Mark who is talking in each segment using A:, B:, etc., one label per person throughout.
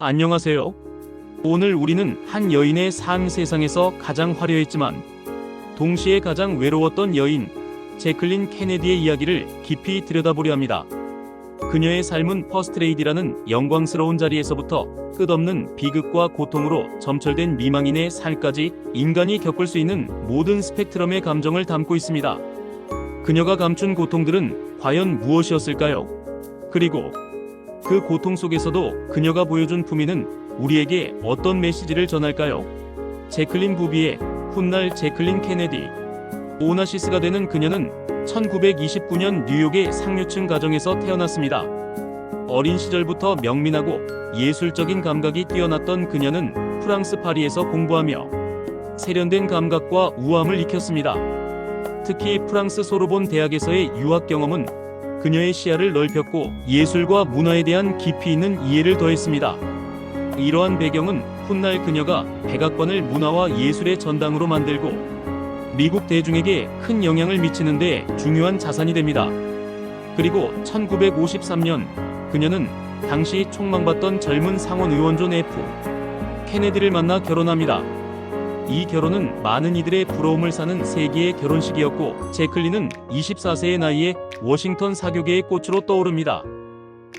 A: 안녕하세요. 오늘 우리는 한 여인의 삶, 세상에서 가장 화려했지만 동시에 가장 외로웠던 여인 제클린 케네디의 이야기를 깊이 들여다보려 합니다. 그녀의 삶은 퍼스트레이디라는 영광스러운 자리에서부터 끝없는 비극과 고통으로 점철된 미망인의 삶까지 인간이 겪을 수 있는 모든 스펙트럼의 감정을 담고 있습니다. 그녀가 감춘 고통들은 과연 무엇이었을까요? 그리고 그 고통 속에서도 그녀가 보여준 품위는 우리에게 어떤 메시지를 전할까요? 제클린 부비의 훗날 제클린 케네디. 오나시스가 되는 그녀는 1929년 뉴욕의 상류층 가정에서 태어났습니다. 어린 시절부터 명민하고 예술적인 감각이 뛰어났던 그녀는 프랑스 파리에서 공부하며 세련된 감각과 우아함을 익혔습니다. 특히 프랑스 소르본 대학에서의 유학 경험은 그녀의 시야를 넓혔고 예술과 문화에 대한 깊이 있는 이해를 더했습니다. 이러한 배경은 훗날 그녀가 백악관을 문화와 예술의 전당으로 만들고 미국 대중에게 큰 영향을 미치는 데 중요한 자산이 됩니다. 그리고 1953년 그녀는 당시 촉망받던 젊은 상원 의원 존 F. 케네디를 만나 결혼합니다. 이 결혼은 많은 이들의 부러움을 사는 세기의 결혼식이었고 제클린은 24세의 나이에 워싱턴 사교계의 꽃으로 떠오릅니다.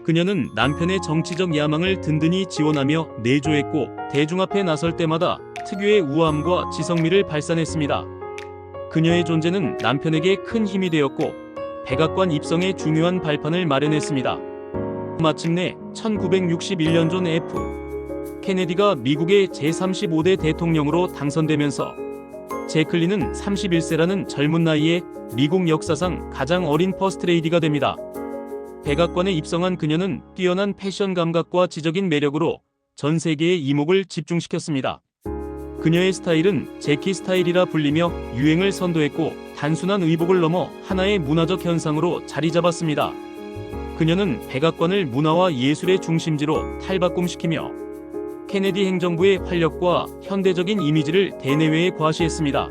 A: 그녀는 남편의 정치적 야망을 든든히 지원하며 내조했고 대중 앞에 나설 때마다 특유의 우아함과 지성미를 발산했습니다. 그녀의 존재는 남편에게 큰 힘이 되었고 백악관 입성에 중요한 발판을 마련했습니다. 마침내 1961년 존 F. 케네디가 미국의 제35대 대통령으로 당선되면서 제클린은 31세라는 젊은 나이에 미국 역사상 가장 어린 퍼스트레이디가 됩니다. 백악관에 입성한 그녀는 뛰어난 패션 감각과 지적인 매력으로 전 세계의 이목을 집중시켰습니다. 그녀의 스타일은 제키 스타일이라 불리며 유행을 선도했고 단순한 의복을 넘어 하나의 문화적 현상으로 자리 잡았습니다. 그녀는 백악관을 문화와 예술의 중심지로 탈바꿈시키며 케네디 행정부의 활력과 현대적인 이미지를 대내외에 과시했습니다.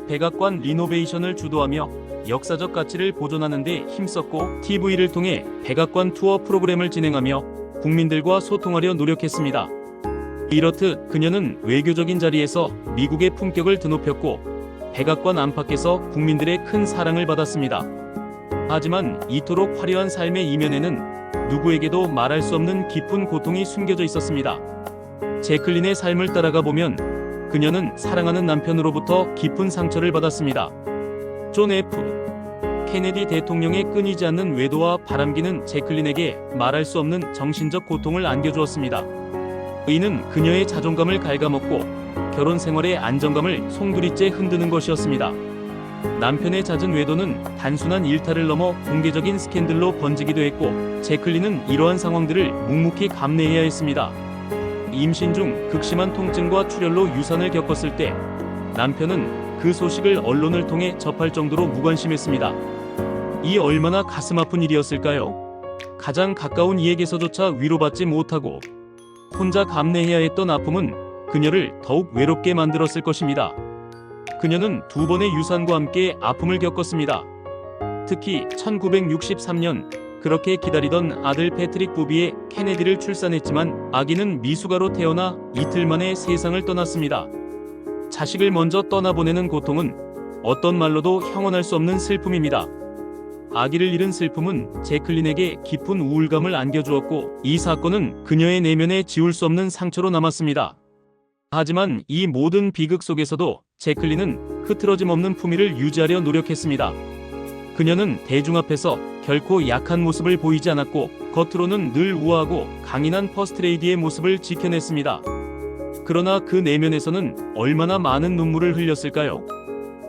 A: 백악관 리노베이션을 주도하며 역사적 가치를 보존하는 데 힘썼고 TV를 통해 백악관 투어 프로그램을 진행하며 국민들과 소통하려 노력했습니다. 이렇듯 그녀는 외교적인 자리에서 미국의 품격을 드높였고 백악관 안팎에서 국민들의 큰 사랑을 받았습니다. 하지만 이토록 화려한 삶의 이면에는 누구에게도 말할 수 없는 깊은 고통이 숨겨져 있었습니다. 제클린의 삶을 따라가 보면 그녀는 사랑하는 남편으로부터 깊은 상처를 받았습니다. 존 F. 케네디 대통령의 끊이지 않는 외도와 바람기는 제클린에게 말할 수 없는 정신적 고통을 안겨주었습니다. 이는 그녀의 자존감을 갉아먹고 결혼 생활의 안정감을 송두리째 흔드는 것이었습니다. 남편의 잦은 외도는 단순한 일탈을 넘어 공개적인 스캔들로 번지기도 했고 제클린은 이러한 상황들을 묵묵히 감내해야 했습니다. 임신 중 극심한 통증과 출혈로 유산을 겪었을 때 남편은 그 소식을 언론을 통해 접할 정도로 무관심했습니다. 이 얼마나 가슴 아픈 일이었을까요? 가장 가까운 이에게서조차 위로받지 못하고 혼자 감내해야 했던 아픔은 그녀를 더욱 외롭게 만들었을 것입니다. 그녀는 두 번의 유산과 함께 아픔을 겪었습니다. 특히 1963년 그렇게 기다리던 아들 패트릭 부비의 케네디를 출산했지만 아기는 미숙아로 태어나 이틀 만에 세상을 떠났습니다. 자식을 먼저 떠나보내는 고통은 어떤 말로도 형언할 수 없는 슬픔입니다. 아기를 잃은 슬픔은 제클린에게 깊은 우울감을 안겨주었고 이 사건은 그녀의 내면에 지울 수 없는 상처로 남았습니다. 하지만 이 모든 비극 속에서도 제클린은 흐트러짐 없는 품위를 유지하려 노력했습니다. 그녀는 대중 앞에서 결코 약한 모습을 보이지 않았고 겉으로는 늘 우아하고 강인한 퍼스트레이디의 모습을 지켜냈습니다. 그러나 그 내면에서는 얼마나 많은 눈물을 흘렸을까요?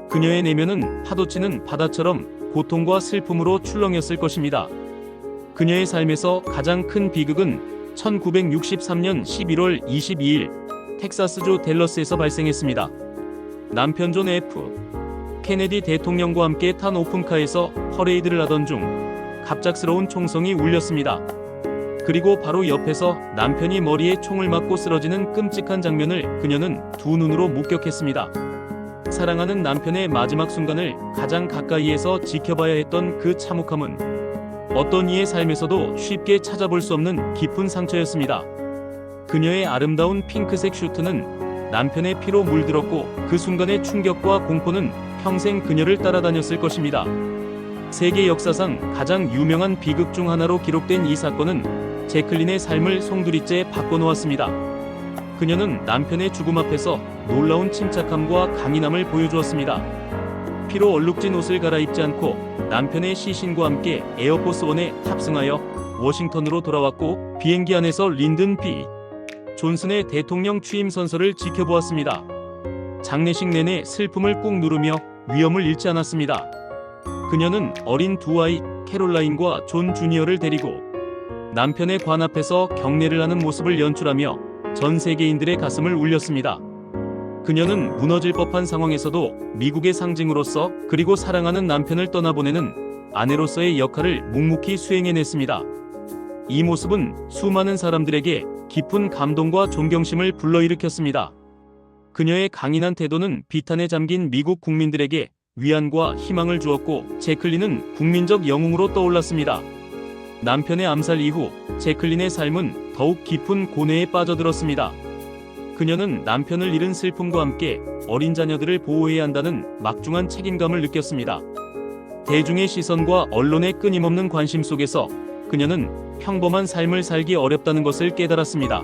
A: 그녀의 내면은 파도치는 바다처럼 고통과 슬픔으로 출렁였을 것입니다. 그녀의 삶에서 가장 큰 비극은 1963년 11월 22일 텍사스주 댈러스에서 발생했습니다. 남편 존 F. 케네디 대통령과 함께 탄 오픈카에서 퍼레이드를 하던 중 갑작스러운 총성이 울렸습니다. 그리고 바로 옆에서 남편이 머리에 총을 맞고 쓰러지는 끔찍한 장면을 그녀는 두 눈으로 목격했습니다. 사랑하는 남편의 마지막 순간을 가장 가까이에서 지켜봐야 했던 그 참혹함은 어떤 이의 삶에서도 쉽게 찾아볼 수 없는 깊은 상처였습니다. 그녀의 아름다운 핑크색 슈트는 남편의 피로 물들었고 그 순간의 충격과 공포는 평생 그녀를 따라다녔을 것입니다. 세계 역사상 가장 유명한 비극 중 하나로 기록된 이 사건은 제클린의 삶을 송두리째 바꿔놓았습니다. 그녀는 남편의 죽음 앞에서 놀라운 침착함과 강인함을 보여주었습니다. 피로 얼룩진 옷을 갈아입지 않고 남편의 시신과 함께 에어포스원에 탑승하여 워싱턴으로 돌아왔고 비행기 안에서 린든 B. 존슨의 대통령 취임 선서를 지켜보았습니다. 장례식 내내 슬픔을 꾹 누르며 위엄을 잃지 않았습니다. 그녀는 어린 두 아이 캐롤라인과 존 주니어를 데리고 남편의 관 앞에서 경례를 하는 모습을 연출하며 전 세계인들의 가슴을 울렸습니다. 그녀는 무너질 법한 상황에서도 미국의 상징으로서 그리고 사랑하는 남편을 떠나보내는 아내로서의 역할을 묵묵히 수행해냈습니다. 이 모습은 수많은 사람들에게 깊은 감동과 존경심을 불러일으켰습니다. 그녀의 강인한 태도는 비탄에 잠긴 미국 국민들에게 위안과 희망을 주었고 제클린은 국민적 영웅으로 떠올랐습니다. 남편의 암살 이후 제클린의 삶은 더욱 깊은 고뇌에 빠져들었습니다. 그녀는 남편을 잃은 슬픔과 함께 어린 자녀들을 보호해야 한다는 막중한 책임감을 느꼈습니다. 대중의 시선과 언론의 끊임없는 관심 속에서 그녀는 평범한 삶을 살기 어렵다는 것을 깨달았습니다.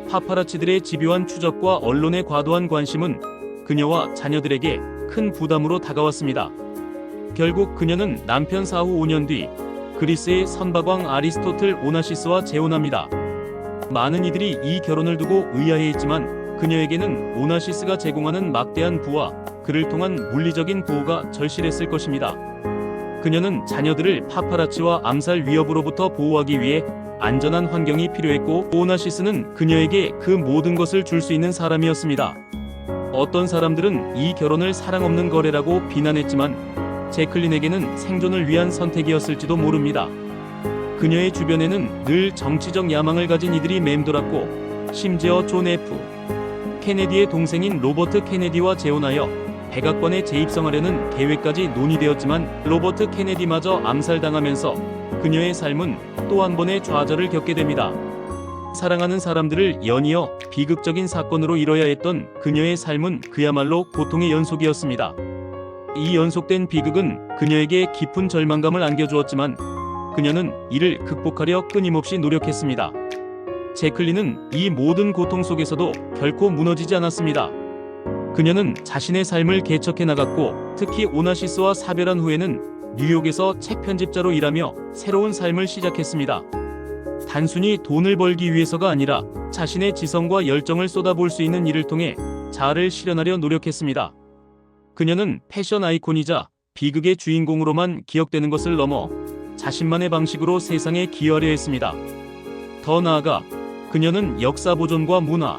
A: 파파라치들의 집요한 추적과 언론의 과도한 관심은 그녀와 자녀들에게 큰 부담으로 다가왔습니다. 결국 그녀는 남편 사후 5년 뒤 그리스의 선박왕 아리스토틀 오나시스와 재혼합니다. 많은 이들이 이 결혼을 두고 의아해했지만 그녀에게는 오나시스가 제공하는 막대한 부와 그를 통한 물리적인 보호가 절실했을 것입니다. 그녀는 자녀들을 파파라치와 암살 위협으로부터 보호하기 위해 안전한 환경이 필요했고 오나시스는 그녀에게 그 모든 것을 줄 수 있는 사람이었습니다. 어떤 사람들은 이 결혼을 사랑 없는 거래라고 비난했지만 제클린에게는 생존을 위한 선택이었을지도 모릅니다. 그녀의 주변에는 늘 정치적 야망을 가진 이들이 맴돌았고 심지어 존 F. 케네디의 동생인 로버트 케네디와 재혼하여 백악관에 재입성하려는 계획까지 논의되었지만 로버트 케네디마저 암살당하면서 그녀의 삶은 또 한 번의 좌절을 겪게 됩니다. 사랑하는 사람들을 연이어 비극적인 사건으로 잃어야 했던 그녀의 삶은 그야말로 고통의 연속이었습니다. 이 연속된 비극은 그녀에게 깊은 절망감을 안겨주었지만 그녀는 이를 극복하려 끊임없이 노력했습니다. 제클린은 이 모든 고통 속에서도 결코 무너지지 않았습니다. 그녀는 자신의 삶을 개척해 나갔고 특히 오나시스와 사별한 후에는 뉴욕에서 책 편집자로 일하며 새로운 삶을 시작했습니다. 단순히 돈을 벌기 위해서가 아니라 자신의 지성과 열정을 쏟아볼 수 있는 일을 통해 자아를 실현하려 노력했습니다. 그녀는 패션 아이콘이자 비극의 주인공으로만 기억되는 것을 넘어 자신만의 방식으로 세상에 기여하려 했습니다. 더 나아가 그녀는 역사 보존과 문화,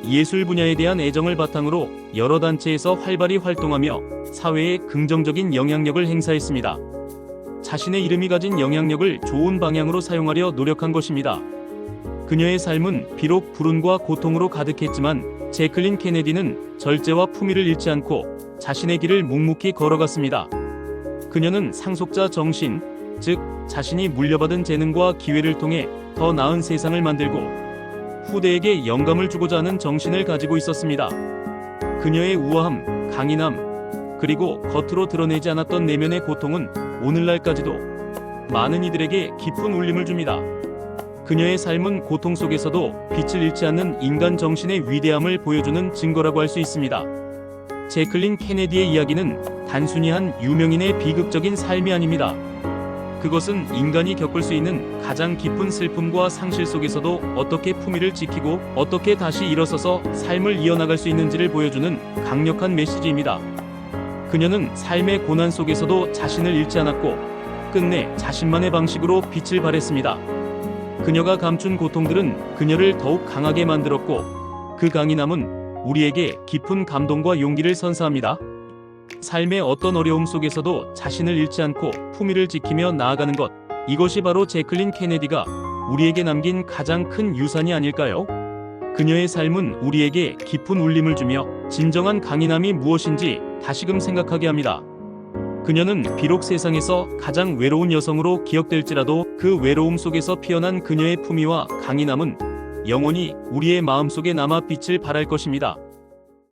A: 예술 분야에 대한 애정을 바탕으로 여러 단체에서 활발히 활동하며 사회에 긍정적인 영향력을 행사했습니다. 자신의 이름이 가진 영향력을 좋은 방향으로 사용하려 노력한 것입니다. 그녀의 삶은 비록 불운과 고통으로 가득했지만 제클린 케네디는 절제와 품위를 잃지 않고 자신의 길을 묵묵히 걸어갔습니다. 그녀는 상속자 정신, 즉 자신이 물려받은 재능과 기회를 통해 더 나은 세상을 만들고 후대에게 영감을 주고자 하는 정신을 가지고 있었습니다. 그녀의 우아함, 강인함, 그리고 겉으로 드러내지 않았던 내면의 고통은 오늘날까지도 많은 이들에게 깊은 울림을 줍니다. 그녀의 삶은 고통 속에서도 빛을 잃지 않는 인간 정신의 위대함을 보여주는 증거라고 할 수 있습니다. 제클린 케네디의 이야기는 단순히 한 유명인의 비극적인 삶이 아닙니다. 그것은 인간이 겪을 수 있는 가장 깊은 슬픔과 상실 속에서도 어떻게 품위를 지키고 어떻게 다시 일어서서 삶을 이어나갈 수 있는지를 보여주는 강력한 메시지입니다. 그녀는 삶의 고난 속에서도 자신을 잃지 않았고 끝내 자신만의 방식으로 빛을 발했습니다. 그녀가 감춘 고통들은 그녀를 더욱 강하게 만들었고 그 강인함은 우리에게 깊은 감동과 용기를 선사합니다. 삶의 어떤 어려움 속에서도 자신을 잃지 않고 품위를 지키며 나아가는 것, 이것이 바로 제클린 케네디가 우리에게 남긴 가장 큰 유산이 아닐까요? 그녀의 삶은 우리에게 깊은 울림을 주며 진정한 강인함이 무엇인지 다시금 생각하게 합니다. 그녀는 비록 세상에서 가장 외로운 여성으로 기억될지라도 그 외로움 속에서 피어난 그녀의 품위와 강인함은 영원히 우리의 마음속에 남아 빛을 발할 것입니다.